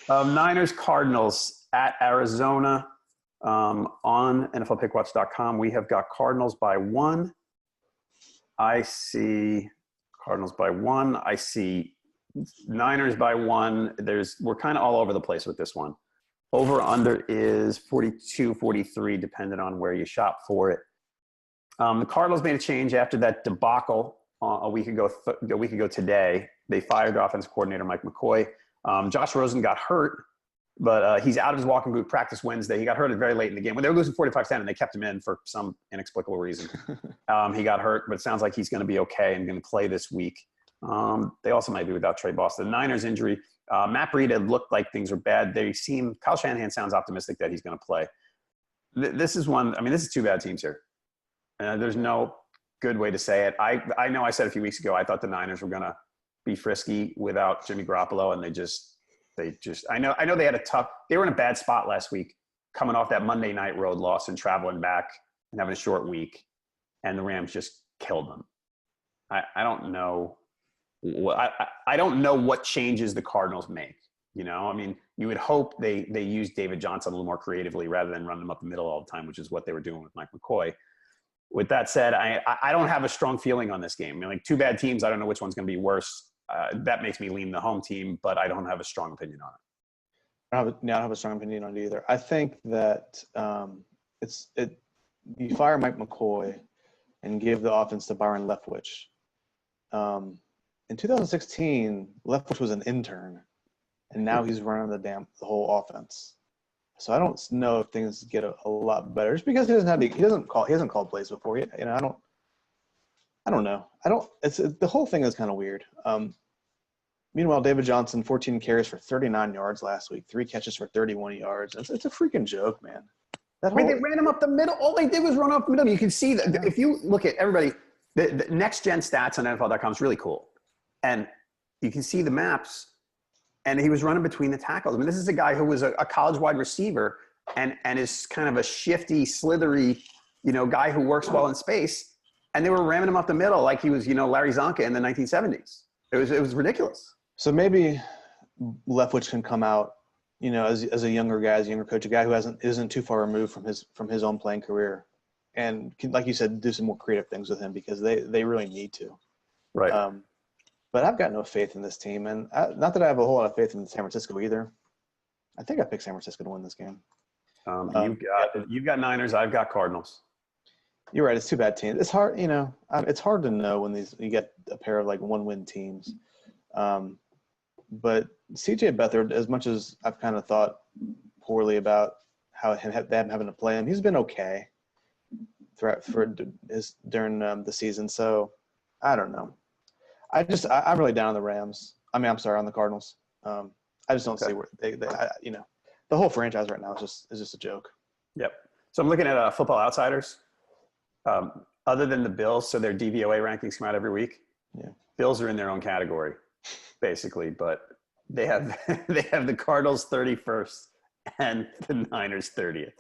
Niners-Cardinals at Arizona on NFLPickWatch.com. We have got Cardinals by 1. I see Cardinals by 1. I see Niners by 1. We're kind of all over the place with this one. Over-under is 42, 43, depending on where you shop for it. The Cardinals made a change after that debacle a week ago today. They fired their offensive coordinator, Mike McCoy. Josh Rosen got hurt, but he's out of his walking boot practice Wednesday. He got hurt very late in the game. When they were losing 45-10 and they kept him in for some inexplicable reason. He got hurt, but it sounds like he's going to be okay and going to play this week. They also might be without Trey Boston. The Niners injury, Matt Breida looked like things were bad. Kyle Shanahan sounds optimistic that he's going to play. This is two bad teams here. There's no good way to say it. I know I said a few weeks ago I thought the Niners were going to be frisky without Jimmy Garoppolo, and I know they had they were in a bad spot last week, coming off that Monday night road loss and traveling back and having a short week, and the Rams just killed them. I don't know. I don't know what changes the Cardinals make. You would hope they use David Johnson a little more creatively rather than run them up the middle all the time, which is what they were doing with Mike McCoy. With that said, I don't have a strong feeling on this game. Two bad teams, I don't know which one's going to be worse. That makes me lean the home team, but I don't have a strong opinion on it. I don't have a strong opinion on it either. I think that you fire Mike McCoy and give the offense to Byron Leftwich. In 2016, Leftwich was an intern, and now he's running the whole offense. So I don't know if things get a lot better just because he hasn't called plays before yet. I don't know. The whole thing is kind of weird. Meanwhile, David Johnson, 14 carries for 39 yards last week, 3 catches for 31 yards. It's a freaking joke, man. They ran him up the middle. All they did was run up the middle. You can see that if you look at everybody, the next gen stats on NFL.com is really cool. And you can see the maps. And he was running between the tackles. This is a guy who was a college wide receiver and is kind of a shifty, slithery, guy who works well in space. And they were ramming him up the middle like he was, Larry Zonka in the 1970s. It was ridiculous. So maybe Leftwich can come out, as a younger guy, as a younger coach, a guy who isn't too far removed from his own playing career, and can, like you said, do some more creative things with him because they really need to. Right. But I've got no faith in this team, and not that I have a whole lot of faith in San Francisco either. I think I picked San Francisco to win this game. You've got Niners. I've got Cardinals. You're right. It's 2 bad teams. It's hard, it's hard to know when you get a pair of 1-win teams. But CJ Beathard, as much as I've kind of thought poorly about how them having to play him, he's been okay during the season. So I don't know. I'm really down on the Rams. I'm sorry, on the Cardinals. I just don't see where the whole franchise right now is just a joke. Yep. So I'm looking at Football Outsiders. Other than the Bills, so their DVOA rankings come out every week. Yeah. Bills are in their own category, basically, but they have the Cardinals 31st and the Niners 30th.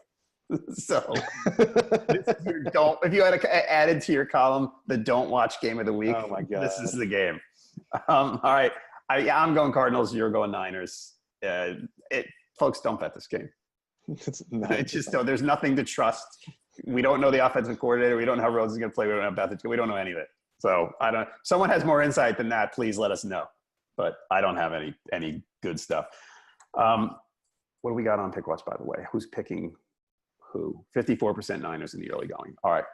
So this is if you had added to your column the don't watch game of the week, oh my God, this is the game. All right. I'm going Cardinals. You're going Niners. Folks, don't bet this game. There's nothing to trust. We don't know the offensive coordinator. We don't know how Rhodes is going to play. We don't know Bethard. We don't know any of it. So someone has more insight than that. Please let us know. But I don't have any good stuff. What do we got on Pick Watch, by the way? Who's picking who? 54% Niners in the early going. All right.